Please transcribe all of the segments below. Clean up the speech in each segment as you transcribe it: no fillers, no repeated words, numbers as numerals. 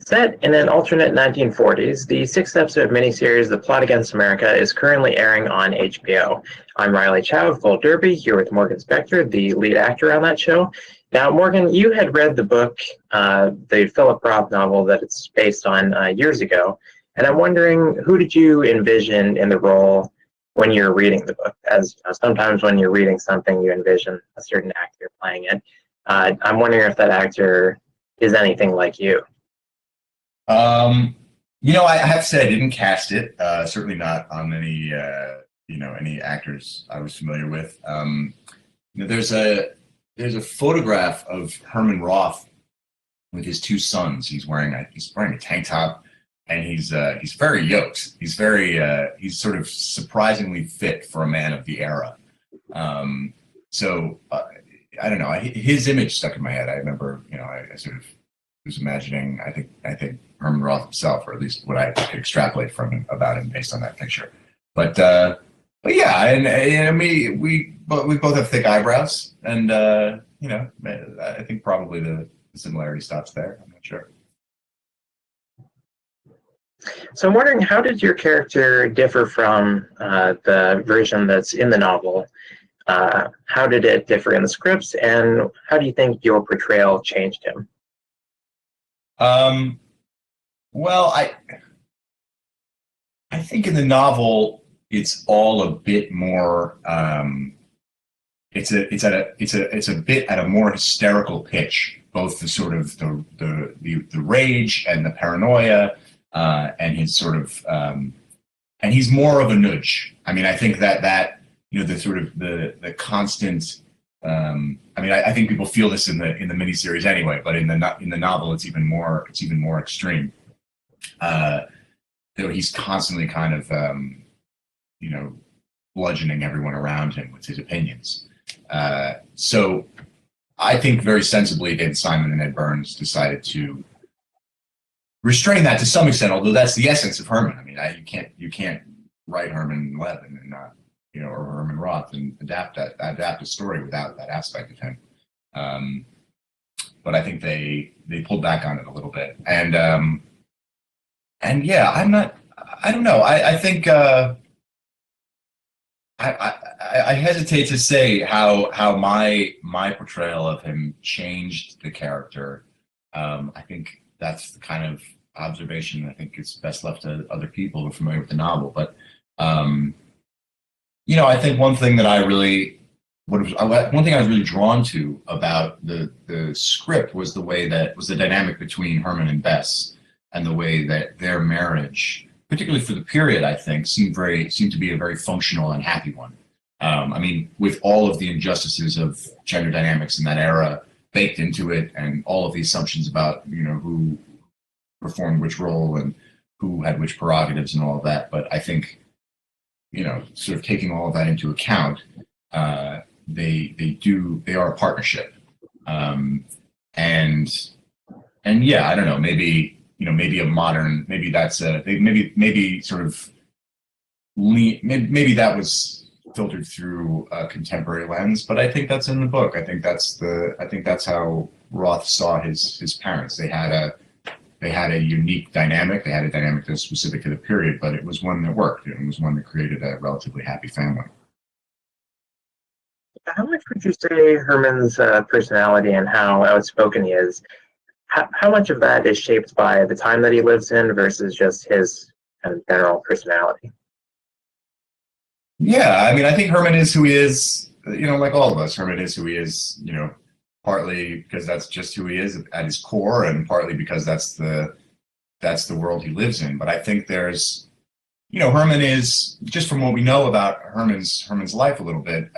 Set in an alternate 1940s, the six-episode miniseries The Plot Against America is currently airing on HBO. I'm Riley Chow of Full Derby, here with Morgan Spector, the lead actor on that show. Now, Morgan, you had read the book, the Philip Roth novel that it's based on years ago, and I'm wondering, who did you envision in the role when you're reading the book? As sometimes when you're reading something, you envision a certain actor playing it. I'm wondering if that actor is anything like you. I have to say I didn't cast it. Certainly not on any, any actors I was familiar with. There's a photograph of Herman Roth with his two sons. He's wearing a tank top, and he's very yoked. He's sort of surprisingly fit for a man of the era. I don't know. His image stuck in my head. I remember, I sort of was imagining. I think Herman Roth himself, or at least what I could extrapolate from him about him based on that picture. But yeah, and we both have thick eyebrows, and I think probably the similarity stops there. I'm not sure. So I'm wondering, how did your character differ from the version that's in the novel? How did it differ in the scripts, and how do you think your portrayal changed him? Well, I think in the novel it's all a bit more. It's a bit at a more hysterical pitch. Both the sort of the rage and the paranoia, and his sort of, and he's more of a nudge. I mean, I think that the sort of the constant. I think people feel this in the miniseries anyway, but in the novel, it's even more extreme. He's constantly kind of, bludgeoning everyone around him with his opinions. So I think very sensibly, David Simon and Ed Burns decided to restrain that to some extent, although that's the essence of Herman. I mean, you can't write Herman Levin and not, or Herman Roth and adapt a story without that aspect of him. But I think they pulled back on it a little bit, and yeah, I don't know. I think I hesitate to say how my portrayal of him changed the character. I think that's the kind of observation I think is best left to other people who are familiar with the novel, but. I think one thing I was really drawn to about the script was the dynamic between Herman and Bess, and the way that their marriage, particularly for the period, I think, seemed to be a very functional and happy one. With all of the injustices of gender dynamics in that era baked into it, and all of the assumptions about who performed which role and who had which prerogatives and all of that, but I think. Sort of taking all of that into account, they are a partnership, and yeah, I don't know, maybe a modern, maybe that's maybe sort of maybe that was filtered through a contemporary lens, but I think that's in the book. I think that's how Roth saw his parents. They had a unique dynamic. They had a dynamic that was specific to the period, but it was one that worked. It was one that created a relatively happy family. How much would you say Herman's personality and how outspoken he is, how much of that is shaped by the time that he lives in versus just his kind of general personality? Yeah, I think Herman is who he is, like all of us. Herman is who he is, partly because that's just who he is at his core, and partly because that's the world he lives in. But I think there's, Herman is, just from what we know about Herman's life a little bit,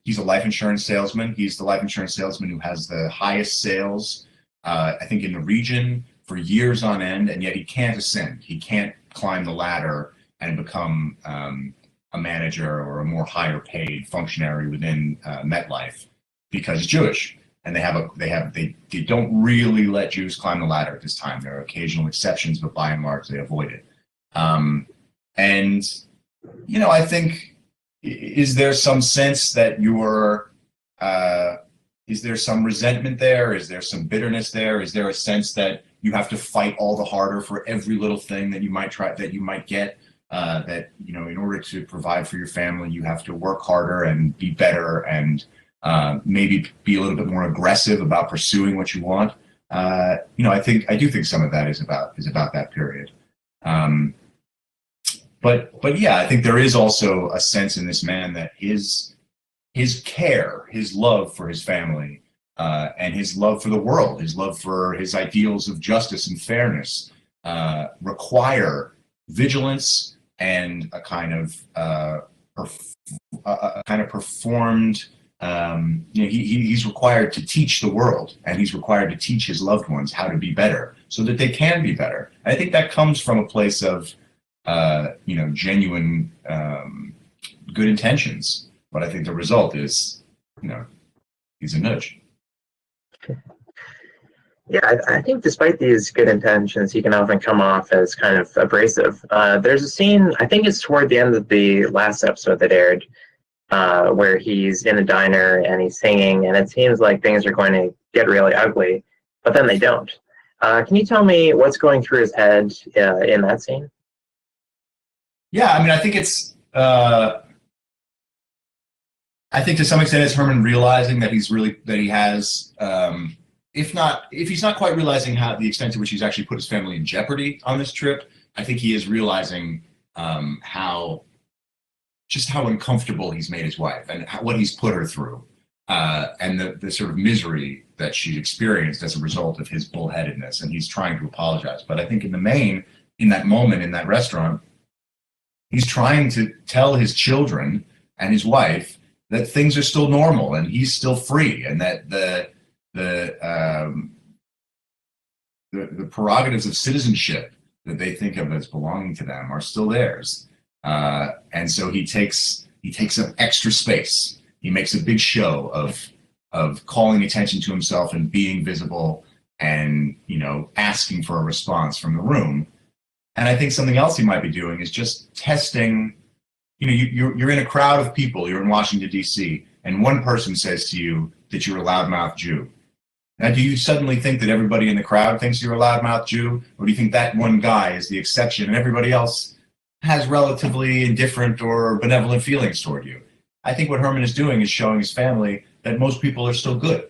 he's a life insurance salesman. He's the life insurance salesman who has the highest sales, I think, in the region for years on end, and yet he can't ascend. He can't climb the ladder and become a manager or a more higher paid functionary within MetLife because he's Jewish. And they don't really let Jews climb the ladder at this time. There are occasional exceptions, but by and large they avoid it. I think, is there some sense that your Is there some resentment there? Is there some bitterness there? Is there a sense that you have to fight all the harder for every little thing that you might get? That, you know, in order to provide for your family, you have to work harder and be better and maybe be a little bit more aggressive about pursuing what you want. You know, I do think some of that is about that period. But yeah, I think there is also a sense in this man that his care, his love for his family, and his love for the world, his love for his ideals of justice and fairness, require vigilance and a kind of performed. You know, he's required to teach the world, and he's required to teach his loved ones how to be better, so that they can be better. And I think that comes from a place of, you know, genuine good intentions. But I think the result is, you know, he's a nudge. Yeah, I think despite these good intentions, he can often come off as kind of abrasive. There's a scene, I think it's toward the end of the last episode that aired, where he's in a diner and he's singing, and it seems like things are going to get really ugly, but then they don't. Can you tell me what's going through his head in that scene? Yeah, I mean, I think it's. I think to some extent it's Herman realizing that he has, if he's not quite realizing how the extent to which he's actually put his family in jeopardy on this trip, I think he is realizing how uncomfortable he's made his wife and what he's put her through, and the sort of misery that she's experienced as a result of his bullheadedness, and he's trying to apologize. But I think in the main, in that moment in that restaurant, he's trying to tell his children and his wife that things are still normal and he's still free, and that the prerogatives of citizenship that they think of as belonging to them are still theirs. And so he takes up extra space. He makes a big show of calling attention to himself and being visible, and, you know, asking for a response from the room. And I think something else he might be doing is just testing. You know, you're in a crowd of people, you're in Washington, D.C., and one person says to you that you're a loudmouth Jew. Now, do you suddenly think that everybody in the crowd thinks you're a loudmouth Jew? Or do you think that one guy is the exception and everybody else has relatively indifferent or benevolent feelings toward you? I think what Herman is doing is showing his family that most people are still good.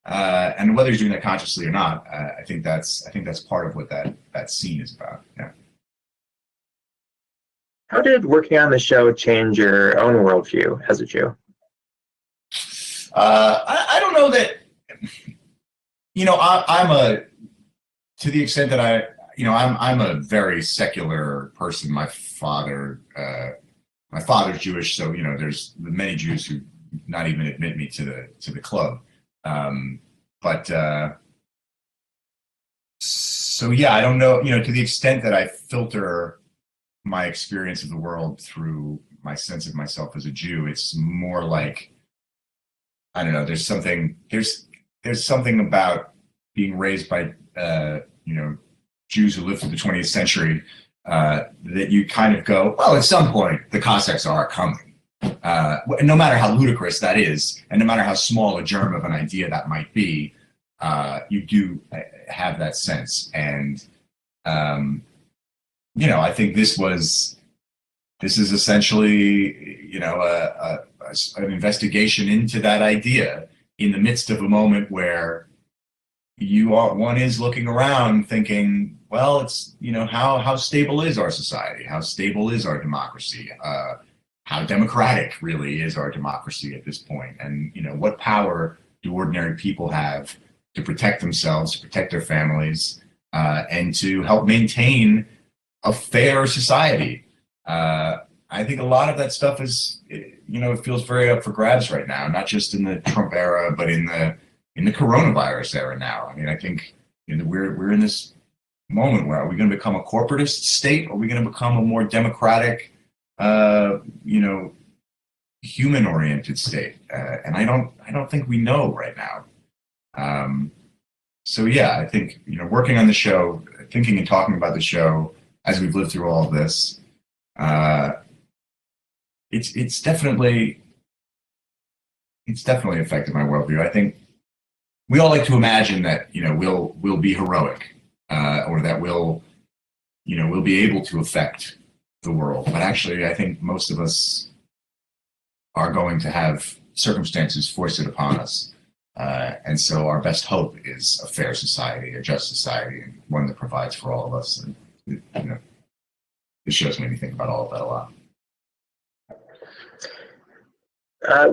And whether he's doing that consciously or not, I think that's part of what that scene is about. Yeah. How did working on the show change your own worldview as a Jew? I don't know that, you know, to the extent that I'm a very secular person. My father's Jewish, so, you know, there's many Jews who not even admit me to the club. So yeah, I don't know, you know, to the extent that I filter my experience of the world through my sense of myself as a Jew, it's more like, I don't know, there's something about being raised by you know, Jews who lived through the 20th century, that you kind of go, well, at some point the Cossacks are coming, no matter how ludicrous that is, and no matter how small a germ of an idea that might be, you do have that sense. And you know, I think this is essentially, you know, an investigation into that idea in the midst of a moment where one is looking around thinking, well, it's, you know, how stable is our society? How stable is our democracy? How democratic really is our democracy at this point? And, you know, what power do ordinary people have to protect themselves, to protect their families, and to help maintain a fair society? I think a lot of that stuff is, you know, it feels very up for grabs right now, not just in the Trump era, but in the coronavirus era now. I mean, I think, you know, we're in this moment where, are we going to become a corporatist state? Or are we going to become a more democratic, you know, human-oriented state? And I don't think we know right now. So yeah, I think, you know, working on the show, thinking and talking about the show as we've lived through all of this, it's definitely affected my worldview. I think we all like to imagine that, we'll be heroic, or that we'll be able to affect the world. But actually, I think most of us are going to have circumstances foisted upon us. And so our best hope is a fair society, a just society, and one that provides for all of us. And, this show's made me think about all of that a lot.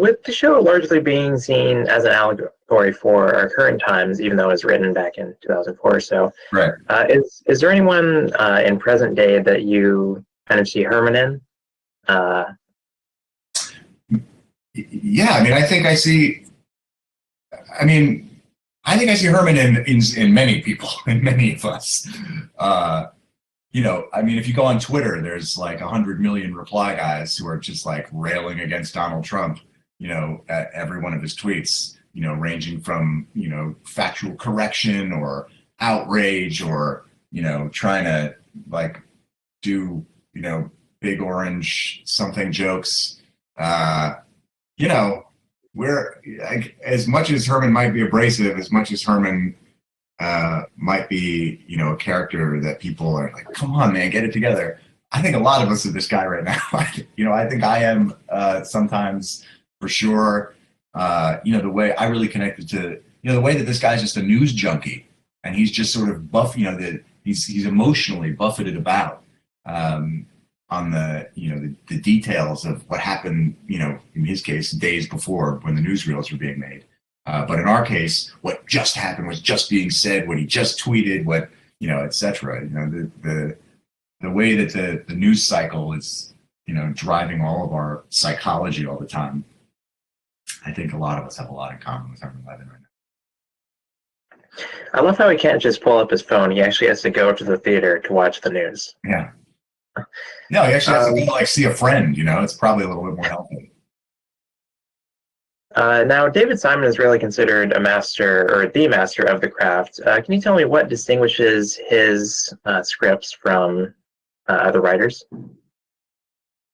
With the show largely being seen as an allegory for our current times, even though it was written back in 2004 or so, Right. Is there anyone in present day that you kind of see Herman in? Yeah, I think I see Herman in many people, in many of us. If you go on Twitter, there's like 100 million reply guys who are just like railing against Donald Trump, at every one of his tweets, ranging from, factual correction or outrage or, trying to like do, big orange something jokes. As much as Herman might be abrasive, as much as Herman might be, a character that people are like, come on, man, get it together. I think a lot of us are this guy right now. I think I am sometimes, for sure. The way I really connected to, the way that this guy's just a news junkie, and he's just sort of he's emotionally buffeted about on the the details of what happened, in his case, days before when the newsreels were being made. But in our case, what just happened was just being said, what he just tweeted, what, etc. The way that the news cycle is, driving all of our psychology all the time. I think a lot of us have a lot in common with Herman Levin right now. I love how he can't just pull up his phone. He actually has to go to the theater to watch the news. Yeah. No, he actually has to go see a friend, It's probably a little bit more healthy. Now, David Simon is really considered a master, or the master of the craft. Can you tell me what distinguishes his scripts from other writers?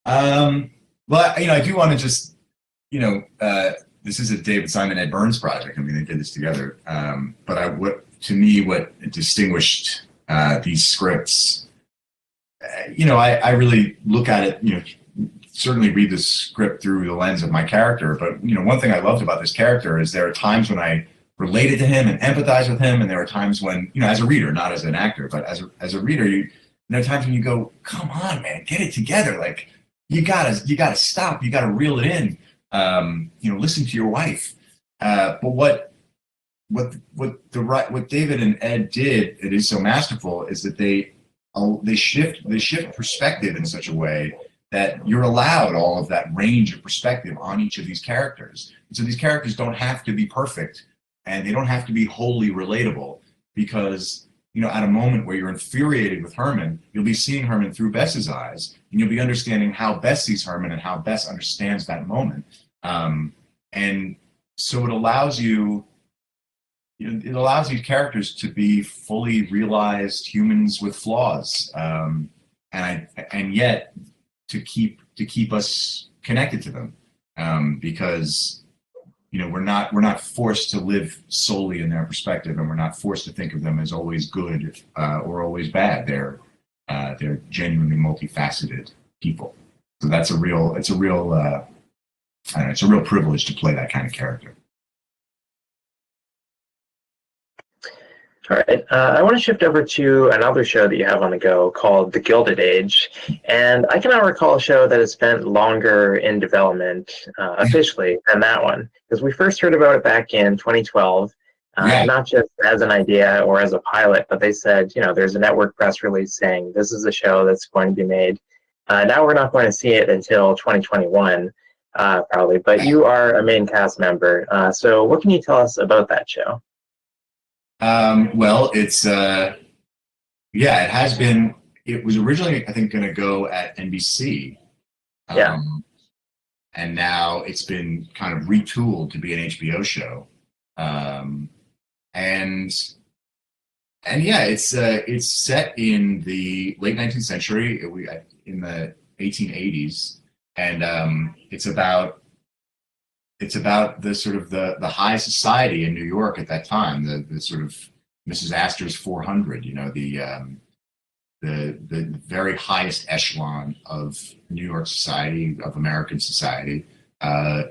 Well, I do want to just, this is a David Simon, Ed Burns project. They did this together. But what distinguished these scripts, I really look at it, certainly read the script through the lens of my character. But, one thing I loved about this character is there are times when I related to him and empathized with him. And there are times when, as a reader, not as an actor, but as a reader, there are times when you go, come on, man, get it together. Like, you gotta stop. You gotta reel it in. Listen to your wife. But what David and Ed did, it is so masterful, is that they shift perspective in such a way that you're allowed all of that range of perspective on each of these characters. And so these characters don't have to be perfect, and they don't have to be wholly relatable, because at a moment where you're infuriated with Herman, you'll be seeing Herman through Bess's eyes, and you'll be understanding how Bess sees Herman and how Bess understands that moment. And so it allows these characters to be fully realized humans with flaws, and yet to keep us connected to them, because we're not forced to live solely in their perspective, and we're not forced to think of them as always good or always bad. They're genuinely multifaceted people. So it's a real privilege to play that kind of character. All right, I want to shift over to another show that you have on the go called The Gilded Age. And I cannot recall a show that has spent longer in development officially than that one, because we first heard about it back in 2012, not just as an idea or as a pilot, but they said, there's a network press release saying this is a show that's going to be made. Now we're not going to see it until 2021, probably, but you are a main cast member. So what can you tell us about that show? Well, it's it has been. It was originally, I think, going to go at NBC, and now it's been kind of retooled to be an HBO show, and it's set in the late 19th century, in the 1880s, and it's about it's about the sort of the high society in New York at that time, the sort of Mrs. Astor's 400, you know, the very highest echelon of New York society, of American society,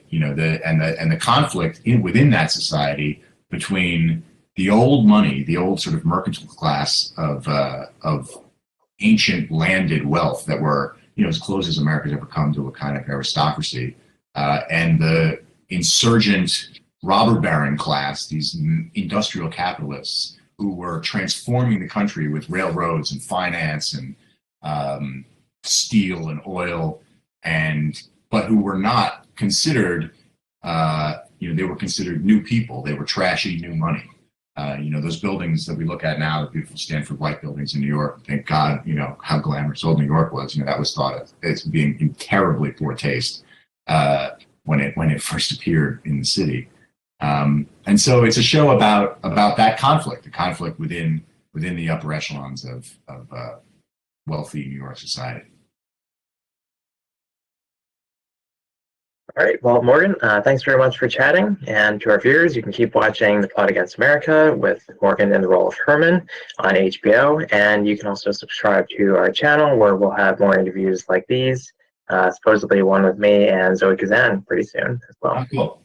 you know, and the conflict within that society between the old money, the old sort of mercantile class of ancient landed wealth that were, you know, as close as America's ever come to a kind of aristocracy, and the insurgent robber baron class, these industrial capitalists who were transforming the country with railroads and finance and steel and oil, but who were not considered, you know, they were considered new people. They were trashy new money. You know, those buildings that we look at now, the beautiful Stanford White buildings in New York, thank God, you know, how glamorous old New York was. You know, that was thought of as being in terribly poor taste when it first appeared in the city. And so it's a show about that conflict, the conflict within the upper echelons of wealthy New York society. All right. Well, Morgan, thanks very much for chatting. And to our viewers, you can keep watching The Plot Against America with Morgan in the role of Herman on HBO. And you can also subscribe to our channel where we'll have more interviews like these, supposedly one with me and Zoe Kazan pretty soon as well. Oh, cool.